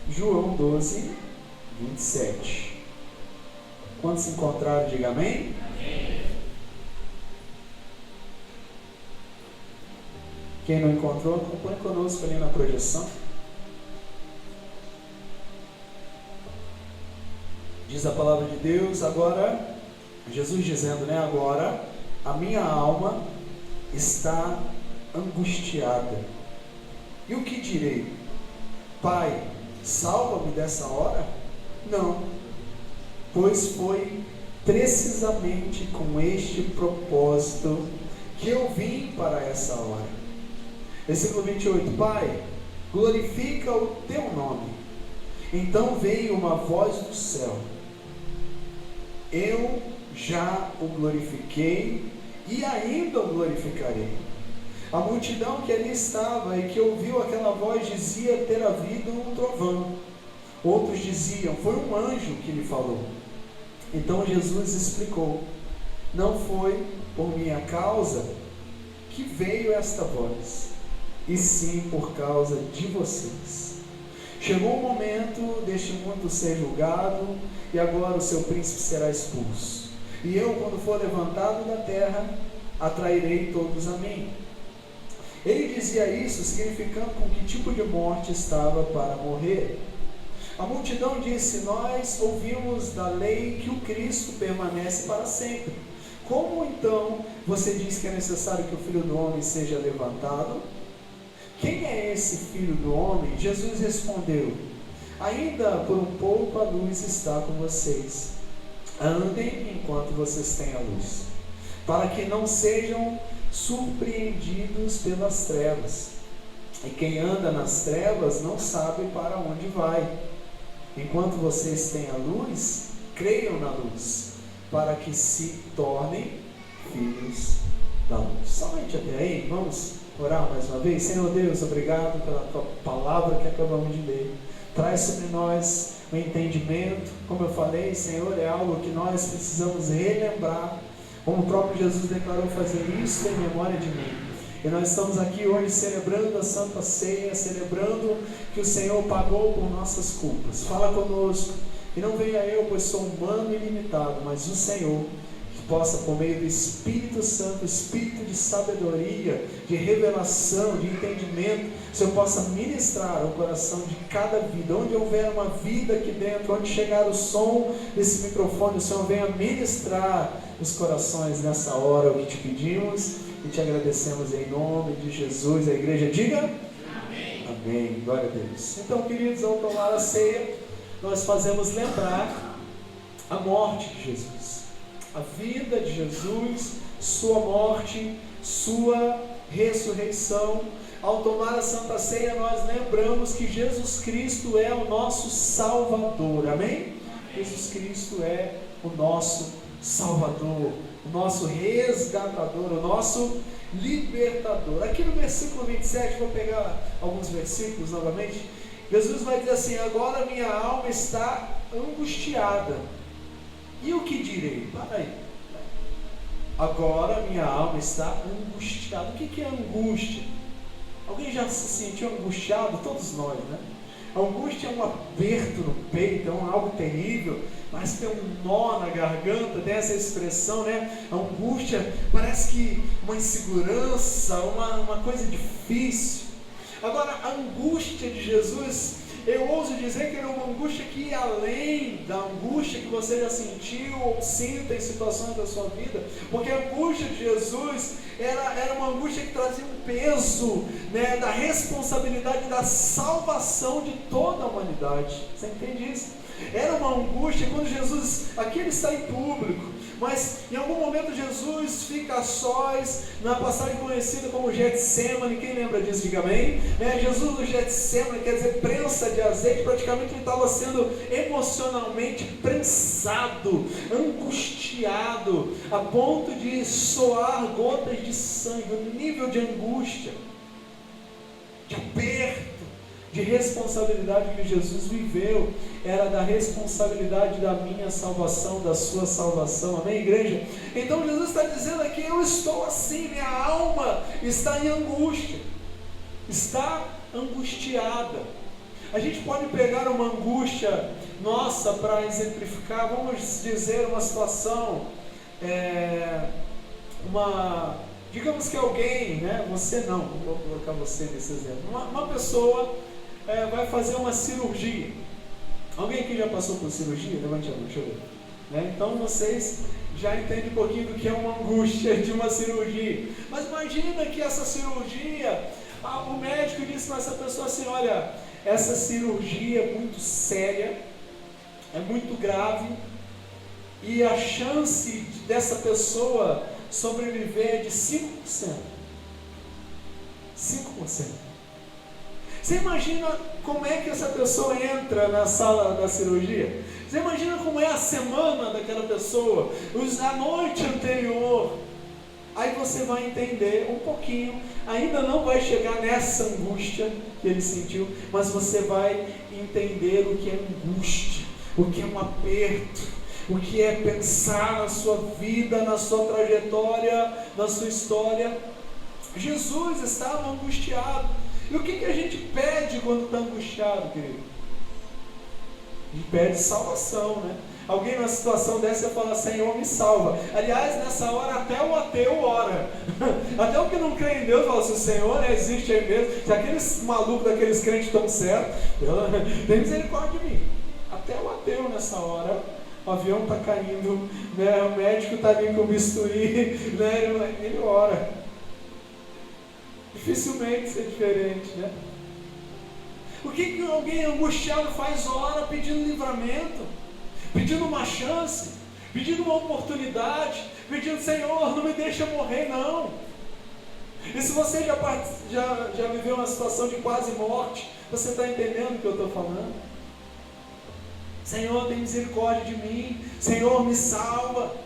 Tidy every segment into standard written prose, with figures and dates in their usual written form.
João 12, 27. Quando se encontraram, diga amém. Amém. Quem não encontrou, acompanhe conosco ali na projeção. Diz a palavra de Deus, agora, Jesus dizendo, né? Agora, a minha alma está angustiada. E o que direi? Pai, salva-me dessa hora? Não, pois foi precisamente com este propósito que eu vim para essa hora. Versículo 28, Pai, glorifica o teu nome. Então veio uma voz do céu, eu já o glorifiquei e ainda o glorificarei. A multidão que ali estava e que ouviu aquela voz dizia ter havido um trovão. Outros diziam, foi um anjo que lhe falou. Então Jesus explicou, não foi por minha causa que veio esta voz, e sim por causa de vocês. Chegou o momento deste mundo ser julgado, e agora o seu príncipe será expulso. E eu, quando for levantado da terra, atrairei todos a mim. Ele dizia isso, significando com que tipo de morte estava para morrer. A multidão disse, nós ouvimos da lei que o Cristo permanece para sempre. Como então você diz que é necessário que o Filho do Homem seja levantado? Quem é esse Filho do Homem? Jesus respondeu, ainda por um pouco a luz está com vocês. Andem enquanto vocês têm a luz, para que não sejam surpreendidos pelas trevas. E quem anda nas trevas não sabe para onde vai. Enquanto vocês têm a luz, creiam na luz, para que se tornem filhos da luz. Somente até aí, vamos orar mais uma vez. Senhor Deus, obrigado pela tua palavra que acabamos de ler. Traz sobre nós o entendimento. Como eu falei, Senhor, é algo que nós precisamos relembrar, como o próprio Jesus declarou fazer isso em memória de mim. E nós estamos aqui hoje celebrando a Santa Ceia, celebrando que o Senhor pagou por nossas culpas. Fala conosco, e não venha eu, pois sou humano e limitado, mas o Senhor, que possa, por meio do Espírito Santo, Espírito de sabedoria, de revelação, de entendimento, o Senhor possa ministrar o coração de cada vida. Onde houver uma vida aqui dentro, onde chegar o som desse microfone, o Senhor venha ministrar os corações nessa hora, o que te pedimos e te agradecemos em nome de Jesus. A igreja diga amém. Amém, glória a Deus. Então, queridos, ao tomar a ceia, nós fazemos lembrar a morte de Jesus, a vida de Jesus, sua morte, sua ressurreição. Ao tomar a Santa Ceia, nós lembramos que Jesus Cristo é o nosso Salvador, amém? Jesus Cristo é o nosso Salvador, o nosso resgatador, o nosso libertador. Aqui no versículo 27, vou pegar alguns versículos novamente. Jesus vai dizer assim, agora minha alma está angustiada. E o que direi? Para aí. Agora minha alma está angustiada. O que é angústia? Alguém já se sentiu angustiado? Todos nós, né? A angústia é um aperto no peito, é algo terrível, mas tem um nó na garganta, tem essa expressão, né? A angústia parece que uma insegurança, uma coisa difícil. Agora, a angústia de Jesus, eu ouso dizer que era uma angústia que ia além da angústia que você já sentiu ou sinta em situações da sua vida, porque a angústia de Jesus era uma angústia que trazia um peso, né, da responsabilidade da salvação de toda a humanidade. Você entende isso? Era uma angústia quando Jesus, aqui ele está em público, mas em algum momento Jesus fica a sós, na passagem conhecida como Getsemane. Quem lembra disso, diga amém. Jesus no Getsemane, quer dizer prensa de azeite, praticamente ele estava sendo emocionalmente prensado, angustiado, a ponto de soar gotas de sangue. O nível de angústia, de aperto, de responsabilidade que Jesus viveu, era da responsabilidade da minha salvação, da sua salvação, amém, igreja? Então Jesus está dizendo aqui, eu estou assim, minha alma está em angústia, está angustiada. A gente pode pegar uma angústia nossa para exemplificar, vamos dizer uma situação, digamos que alguém, né? Você não vou colocar você nesse exemplo, uma pessoa vai fazer uma cirurgia. Alguém aqui já passou por cirurgia? Levante a mão, deixa eu ver. Né? Então vocês já entendem um pouquinho do que é uma angústia de uma cirurgia. Mas imagina que essa cirurgia, o médico disse para essa pessoa assim: olha, essa cirurgia é muito séria, é muito grave, e a chance dessa pessoa sobreviver é de 5%. 5%. Você imagina como é que essa pessoa entra na sala da cirurgia? Você imagina como é a semana daquela pessoa, a noite anterior? Aí você vai entender um pouquinho, ainda não vai chegar nessa angústia que ele sentiu, mas você vai entender o que é angústia, o que é um aperto, o que é pensar na sua vida, na sua trajetória, na sua história. Jesus estava angustiado. E o que a gente pede quando está angustiado, querido? A gente pede salvação, né? Alguém numa situação dessa fala: Senhor, me salva. Aliás, nessa hora até o ateu ora. Até o que não crê em Deus fala: se o Senhor existe aí mesmo, se aqueles malucos daqueles crentes estão certos, tem misericórdia de mim. Até o ateu nessa hora, o avião está caindo, né? O médico está ali com o bisturi, né? Ele ora. Dificilmente ser diferente, né? O que alguém angustiado faz? Ora pedindo livramento, pedindo uma chance, pedindo uma oportunidade, pedindo: Senhor, não me deixa morrer, não. E se você já viveu uma situação de quase morte, você está entendendo o que eu estou falando? Senhor, tem misericórdia de mim, Senhor, me salva.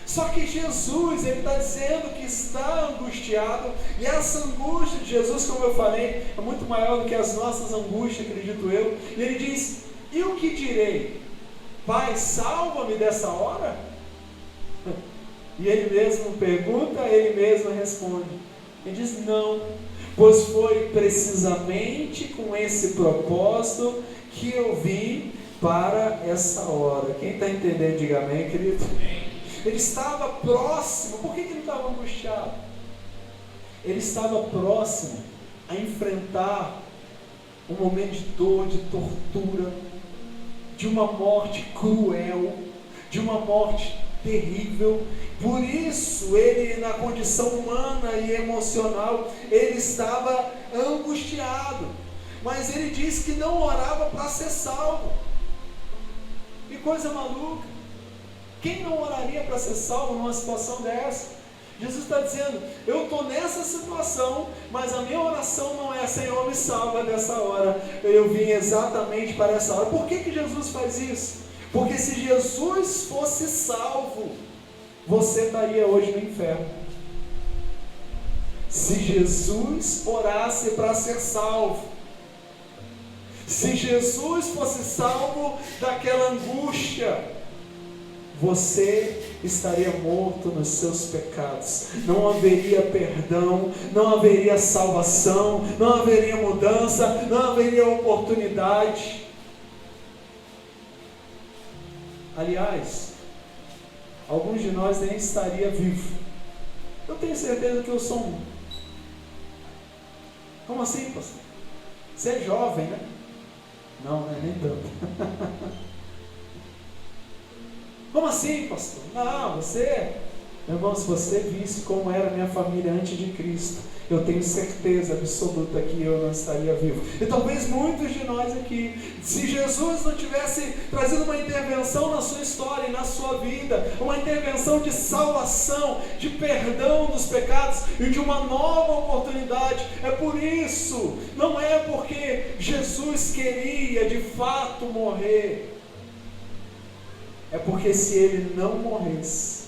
Só que Jesus, ele está dizendo que está angustiado, e essa angústia de Jesus, como eu falei, é muito maior do que as nossas angústias, acredito eu. E ele diz: e o que direi? Pai, salva-me dessa hora? E ele mesmo pergunta, ele mesmo responde. Ele diz: não, pois foi precisamente com esse propósito que eu vim para essa hora. Quem está entendendo, diga amém, querido. Ele estava próximo. Por que ele estava angustiado? Ele estava próximo a enfrentar um momento de dor, de tortura, de uma morte cruel, de uma morte terrível. Por isso ele, na condição humana e emocional, ele estava angustiado. Mas ele disse que não orava para ser salvo. Que coisa maluca! Quem não oraria para ser salvo numa situação dessa? Jesus está dizendo: eu estou nessa situação, mas a minha oração não é: Senhor, me salva dessa hora. Eu vim exatamente para essa hora. Por que Jesus faz isso? Porque se Jesus fosse salvo, você estaria hoje no inferno. Se Jesus orasse para ser salvo, se Jesus fosse salvo daquela angústia, você estaria morto nos seus pecados. Não haveria perdão, não haveria salvação, não haveria mudança, não haveria oportunidade. Aliás, alguns de nós nem estaria vivo. Eu tenho certeza que eu sou um. Como assim, pastor? Você é jovem, né? Não, nem tanto. Como assim, pastor? Não, irmão, se você visse como era a minha família antes de Cristo, eu tenho certeza absoluta que eu não estaria vivo. E talvez muitos de nós aqui, se Jesus não tivesse trazido uma intervenção na sua história e na sua vida, uma intervenção de salvação, de perdão dos pecados e de uma nova oportunidade, é por isso, não é porque Jesus queria de fato morrer, é porque se ele não morresse,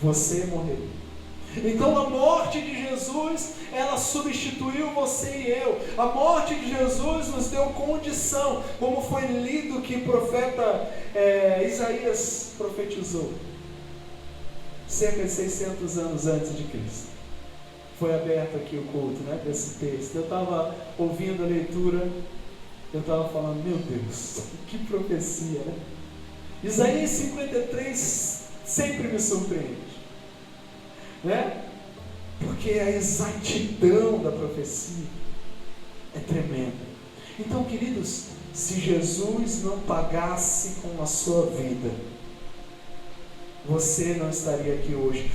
você morreria. Então a morte de Jesus, ela substituiu você e eu. A morte de Jesus nos deu condição, como foi lido que o profeta Isaías profetizou, cerca de 600 anos antes de Cristo. foi aberto aqui o culto, né, desse texto. Eu estava ouvindo a leitura, eu estava falando, meu Deus, que profecia, né? Isaías 53 sempre me surpreende, né? Porque a exatidão da profecia é tremenda. Então, queridos, se Jesus não pagasse com a sua vida, você não estaria aqui hoje.